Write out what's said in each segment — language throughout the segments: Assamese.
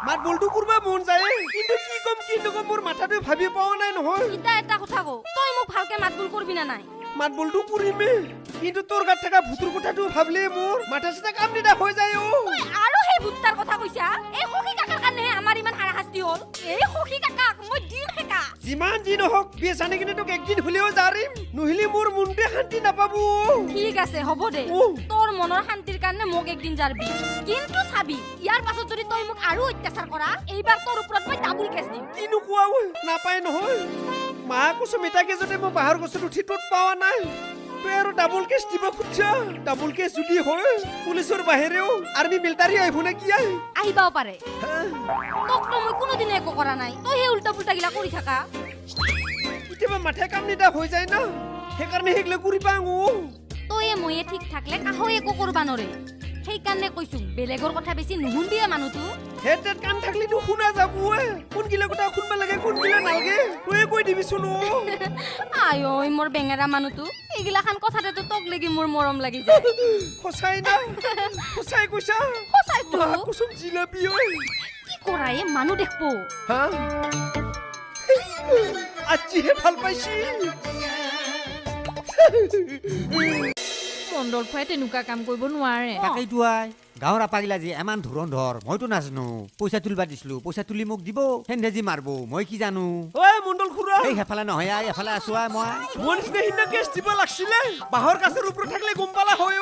মাত বলটো করবা মন যায় কিন্তু কি কম মোর মাথাতে ভাবি পাওয়া নাই নহয় ইটা এটা কথা কও তুই মোক ভালকে মাতবুল করবি না নাই মাত বলটো করিমে কিন্তু তোর গাত থাকা ভূতুর কথাটো ভাবলে মোর মাথা সিধা কাম দিদা হৈ যায় ও তুই আৰু সেই ভূতটাৰ কথা কইছা এই সখী কাকাৰ কাৰণে আমাৰ ইমান হাৰাশাস্তি হল এই সখী কাকাক মই দিন হেকা যিমান দিন হোক বিয়ে জানি কিনে তোক একদিন হলেও জাৰিম নহলে মোৰ মনতে শান্তি নাপাবো ঠিক আছে হ'ব দে তোৰ মনৰ শান্তিৰ কাৰণে মোক একদিন জাৰবি কিন্তু চাবি ইয়াৰ পাছত যদি তই মোক আৰু অত্যাচাৰ কৰা এইবাৰ তোৰ ওপৰত মই ডাবল কেছ দিম কিনো কোৱা ঐ নাপায় নহয় মা কুসুম এটাকে যদি মই বাহিৰ গছত উঠি তোত পাৱা নাই তুই আৰু ডাবল কেছ দিব খুঁজছা ডাবল কেছ যদি হয় পুলিচৰ বাহিৰেও আৰ্মি মিলিটাৰী আহিব নে কি আহিবাও পাৰে তোক তো মই কোনোদিনে একো কৰা নাই তই হে উল্টা পুল্টা গিলা কৰি থাকা কেতিয়াবা মাথা কাম নিদা হৈ যায় না সেইকাৰণে সেইগিলা কৰি পাওঁ তয়ে ময়ে ঠিক থাকলে কাহই একো কৰবা নৰে সেইকাৰণে কৈছো বেলেগৰ কথা বেছি নুশুনবিয়ে মানুহটো হেডেট কাম থাকলিতো শুনা যাব কোন গিলা কথা শুনবা লাগে কোন গিলা নালগে তয়ে কৈ দিবিচোন আই ঐ মোৰ বেঙেৰা মানুহটো এইগিলা খান কথাতেতো তোক লাগি মোৰ মৰম লাগি যায় সঁচাই না সঁচাই কৈছা সঁচাইতো কুসুম জিলাপি ঐ কি কৰাই মানুহ দেখবো হা আজিহে ভাল পাইছি মণ্ডল খুৱাই তেনেকুৱা কাম কৰিব নোৱাৰে তাকেইতো আই গাঁৱৰ আপাগিলা যে ইমান ধুৰন্ধৰ মইতো নাজানো পইচা তুলিবা দিছিলো পইচা তুলি মোক দিব সেন্দেজি মাৰব মই কি জানো ঐ মণ্ডল খুৰা এই হেফালে নহয় আই এফালে আছো আই মই মোৰ নিচিনা হিন্দা কেছ দিব লাগছিলে বাহৰ কাছৰ ওপৰত থাকিলে গম পালা হয়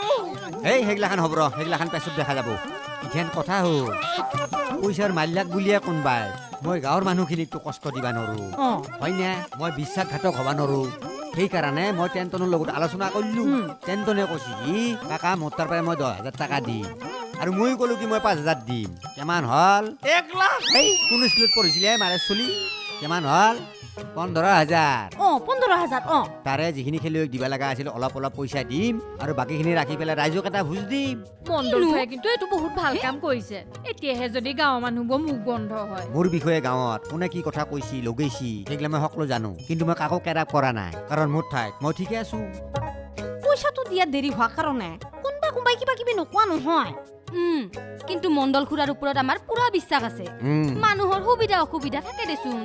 এই সেইগিলাখান হ'ব ৰ সেইগিলাখান পেছত দেখা যাব ইথেন কথা হ'ল পইচাৰ মাল্যাক বুলিয়ে কোনবাই মই গাঁৱৰ মানুহখিনিকতো কষ্ট দিবা নৰো হয় না মই বিশ্বাসঘাতক হবা নৰো সেইকাৰণে মই টেনটনৰ লগত আলোচনা কৰিলো টেনটনে কৈছে কি কাকা মোৰ তাৰ পৰা মই 10,000 টকা দিম আৰু মই ক'লো কি মই 5,000 দিম কিমান হ'ল 1 লাখ এই কোন স্কুলত পঢ়িছিলে মাৰে চলি কিমান হ'ল 15,000 15,000 তাৰে যিখিনি খেলুৱৈক দিবা লগা আছিল অলপ অলপ পইচা দিম আৰু বাকীখিনি ৰাখি পেলাই ৰাইজক এটা ভোজ দিম মণ্ডল খুৱাই কিন্তু এইটো বহুত ভাল কাম কৰিছে এতিয়াহে যদি গাঁৱৰ মানুহবোৰ মুখ বন্ধ হয় মোৰ বিষয়ে গাঁৱত কোনে কি কথা কৈছি লগাইছি সেইগিলা মই সকলো জানো কিন্তু মই কাকো কেৰাপ কৰা নাই কাৰণ মোৰ ঠাইত মই ঠিকে আছো পইচাটো দিয়া দেৰি হোৱা কাৰণে কোনবাই কিবা কিবি নোকোৱা নহয় কিন্তু মণ্ডল খুৰাৰ ওপৰত আমাৰ পুৰা বিশ্বাস আছে মানুহৰ সুবিধা অসুবিধা থাকে দেচোন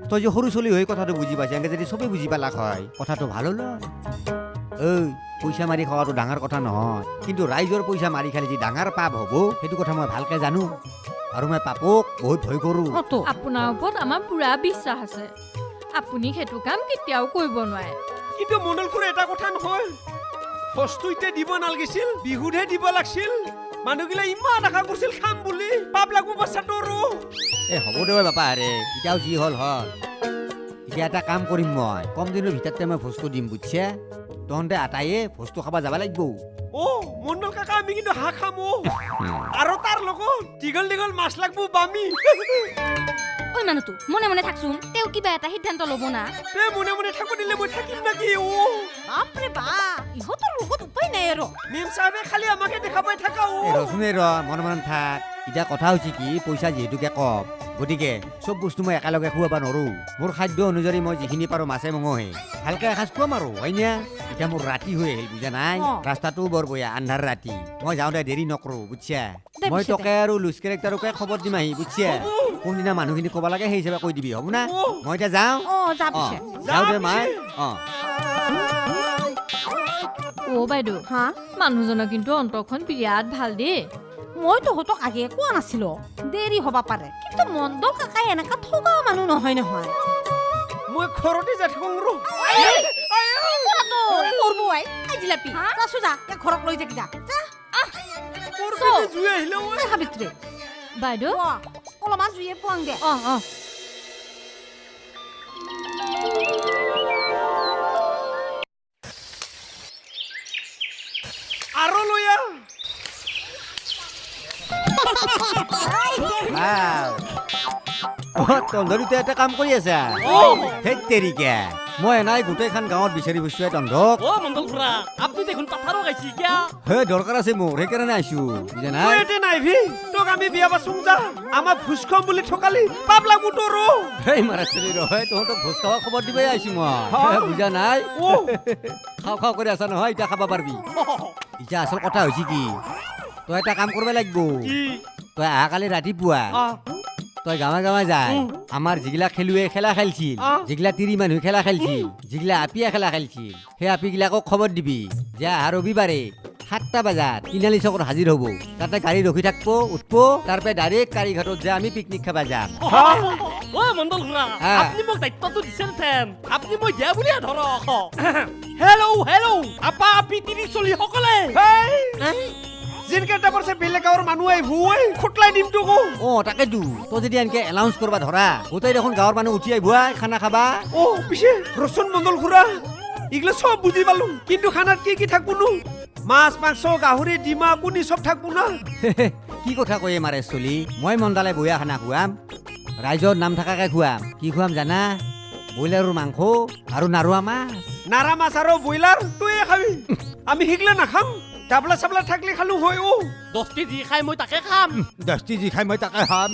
তই যে সৰু চলি হৈ কথাটো বুজি পাইছে এনেকে যদি চবেই বুজি পালাক হয় কথাটো ভাল হ'ল ঐ পইচা মাৰি খোৱাটো ডাঙৰ কথা নহয় কিন্তু ৰাইজৰ পইচা মাৰি খালি যি ডাঙৰ পাপ হ'ব সেইটো কথা মই ভালকে জানো আৰু মই পাপক বহুত ভয় কৰোঁ আপোনাৰ ওপৰত আমাৰ পুৰা বিশ্বাস আছে আপুনি সেইটো কাম কেতিয়াও কৰিব নোৱাৰে কিন্তু মণ্ডল খুৰা এটা কথা নহয় বস্তু এতিয়া দিব নালগিছিল বিহুহে দিব লাগছিল মানুহগিলা ইমান আশা কৰিছিল খাম বুলি পাপ লাগব বাচ্চাটোৰো এ হ'ব দে বাপা আৰে এতিয়াও যি হ'ল হ'ল এতিয়া এটা কাম কৰিম মই কম দিনৰ ভিতৰতে মই ভোজটো দিম বুজিছে তহঁতে আটাইয়ে ভোজটো খাব যাব লাগিব মণ্ডল কাকা আমি কিন্তু হাঁহ খাম আৰু তাৰ লগত দীঘল দীঘল মাছ লাগব বামি ঐ মানুহটো মনে মনে থাকচোন তেওঁ কিবা এটা সিদ্ধান্ত ল'ব না তে মনে মনে থাকো দিলে মই থাকিম নাকি বাপৰে বা ইহঁতৰ লগত উপায় নাই আৰু মেম সাহেবে খালি আমাকে দেখা পাই থাকা ৰচোনে ৰ মনে মনে থাক এতিয়া কথা হৈছে কি পইচা যিহেতুকে কম গতিকে চব বস্তু মই একেলগে খুৱাব নোৱাৰো মোৰ খাদ্য অনুযায়ী মই যিখিনি পাৰো মাছে মঙহে ভালকে এসাঁজ খুৱাম আৰু হয় না এতিয়া মোৰ ৰাতি হৈ আহিল বুজা নাই ৰাস্তাটো বৰ বেয়া আন্ধাৰ ৰাতি মই যাওঁতে দেৰি নকৰো বুজিছা মই তোকে আৰু লুজ কেৰেক্টাৰকে খবৰ দিম আহি বুজিছা কোনদিনা মানুহখিনি ক'ব লাগে সেই হিচাপে কৈ দিবি হ'ব না মই এতিয়া যাওঁ যাওঁ দে মাই বাইদেউ মানুহজনৰ কিন্তু অন্তৰখন বিৰাট ভাল দেই মই তহঁতক আগে কোৱা নাছিলো দেৰি হবা পাৰে কিন্তু মণ্ডল কাকাই এনেকা ঠগা মানুহ নহয় নহয় মই ঘৰতে যা থাকোঁ ৰ জিলাপি যাচো যা ঘৰত লৈ যাকি যা জুই আহিলে সাবিত্ৰী বাইদেউ অলপমান জুইয়ে পোৱাং দে আৰু লৈয়া তহঁতে এটা কাম কৰি আছা সেই তেৰিকা মই এনাই গোটেইখন গাঁৱত বিচাৰি ফুৰিছোঁ তন্ধক ও মণ্ডল খুৰা আপনি দেখোন পাথাৰও গাইছি কিয়া হে দৰকাৰ আছে মোৰ সেইকাৰণে আহিছোঁ বুজা নাই তই এতে নাইভি তোক আমি বিয়া পাচোং যা আমাৰ ভোজ খাম বুলি ঠকালি পাপ লাগু তোৰ হেই মাৰা চলি ৰহে তহঁতক ভোজ খাব খবৰ দিবই আহিছোঁ মই বুজা নাই খাওঁ খাওঁ কৰি আছা নহয় এতিয়া খাব পাৰিবি এতিয়া আচল কথা হৈছে কি তই এটা কাম কৰিব লাগিব তই অহাকালি ৰাতিপুৱা তই গাঁৱে গাঁৱে যায় আমাৰ যিগিলা খেলুৱৈ খেলা খেলছিল যিগিলা তিৰি মানুহ খেলা খেলছিল যিগিলা আপিয়া খেলা খেলছিল সেই আপিগিলাকক খবৰ দিবি যে অহা ৰবিবাৰে 7টা বজাত তিনিআলি চকত হাজিৰ হ'ব তাতে গাড়ী ৰখি থাকিব উঠব তাৰপৰা ডাইৰেক্ট কাৰীঘাটত যে আমি পিকনিক খাব যাম ও মণ্ডল খুৰা আপনি মোক দায়িত্বটো দিছেন থেন আপনি মই দিয়া বুলিয়ে ধৰক হেল্ল' হেল্ল' আপা আপি তিৰি চলি সকলে জিনকে টাপৰছে বেলেগ গাঁৱৰ মানুহ আহিব খুটলাই দিম তোক তাকেতো তই যদি এনেকে এলাউন্স কৰিব ধৰা গোটেই দেখোন গাঁৱৰ মানুহ উঠি আহিব খানা খাবা পিছে ৰচোন মণ্ডল খুৰা এইগিলা চব বুজি পালো কিন্তু খানাত কি কি থাকবো মাছ মাংস গাহৰি ডিমা কুনি চব থাকবো না কি কথা কয়ে মাৰে চলি মই মণ্ডালে বয়া খানা খুৱাম ৰাইজৰ নাম থাকাকে খুৱাম কি খুৱাম জানা ব্ৰইলাৰৰ মাংস আৰু নাৰুৱা মাছ নাৰা মাছ আৰু ব্ৰইলাৰ তয়ে খাবি আমি শিকলে নাখাম ডাবলা চাবলা থাকলে খালো হয় দস্তি যি খাই মই তাকে খাম দস্তি যি খাই মই তাকে খাম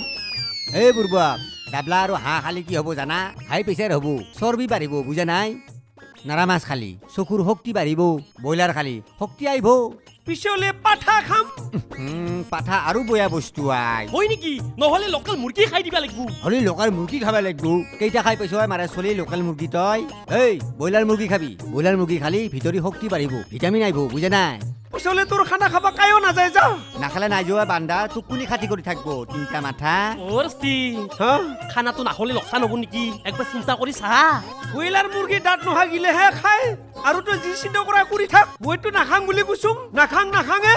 এই বুৰ্বক ডাবলা আৰু হাঁহ খালি কি হ'ব জানা হাই প্ৰেচাৰ হ'ব চৰ্বি বাঢ়িব বুজা নাই নাৰা মাছ খালি চকুৰ শক্তি বাঢ়িব ব্ৰইলাৰ খালি শক্তি আহিব পিছলে পাঠা খাম পাঠা আৰু বয়া বস্তু আই হয় নেকি নহলে লোকেল মুৰ্গী খাই দিবা লাগিব হলি লোকেল মুৰ্গী খাব লাগিব কেইটা খাই পাইছ মাৰে চলি লোকেল মুৰ্গী তই এই ব্ৰইলাৰ মুৰ্গী খাবি ব্ৰইলাৰ মুৰ্গী খালি ভিতৰি শক্তি বাঢ়িব ভিটামিন আহিব বুজা নাই পিছলে তোৰ খানা খাবা কায়ো নাযায় যা নাখালে নাই যোৱা বান্দা টুকুনি খাতি কৰি থাকিব তিনটা মাথা খানাটো নাখলে লোকচান হ'ব নেকি একবাৰ চিন্তা কৰি চা ব্ৰইলাৰ মুৰ্গী দাঁত নহাগিলেহে খায় আৰু তই যি চিন্তা কৰা কৰি থাক মইতো নাখাং বুলি কৈছোং নাখাঙে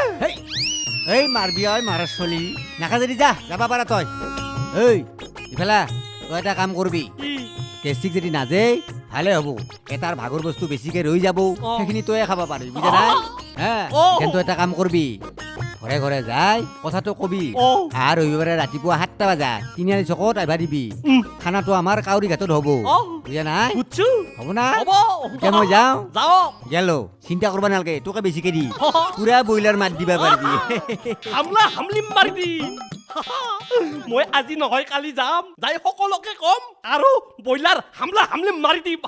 এই মাৰবি ঐ মাৰা চলি নাখা যদি যা যাবা পাৰা তই এই ইফালে তই এটা কাম কৰবি কেষ্টিক যদি নাজে ভালে হ'ব এটাৰ ভাগৰ বস্তু বেছিকে ৰৈ যাব সেইখিনি তয়ে খাব পাৰি বুজা নাই কিন্তু এটা কাম কৰবি ঘৰে ঘৰে যাই কথাটো কবি আৰু ৰবিবাৰে ৰাতিপুৱা 7টা বজাত তিনিআলি চকত আহিবা দিবি খানাটো আমাৰ কাউৰী ঘাটত হ'ব বুজা নাই হ'ব না এতিয়া মই যাওঁ গেলো চিন্তা কৰবা নালাগে তোকে বেছিকে দি পুৰা ব্ৰইলাৰ মাত দিবা পাৰিবি হামলা হামলিম মাৰি দিম মই আজি নহয় কালি যাম যাই সকলোকে কম আৰু ব্ৰইলাৰ হামলা হামলিম মাৰি দিম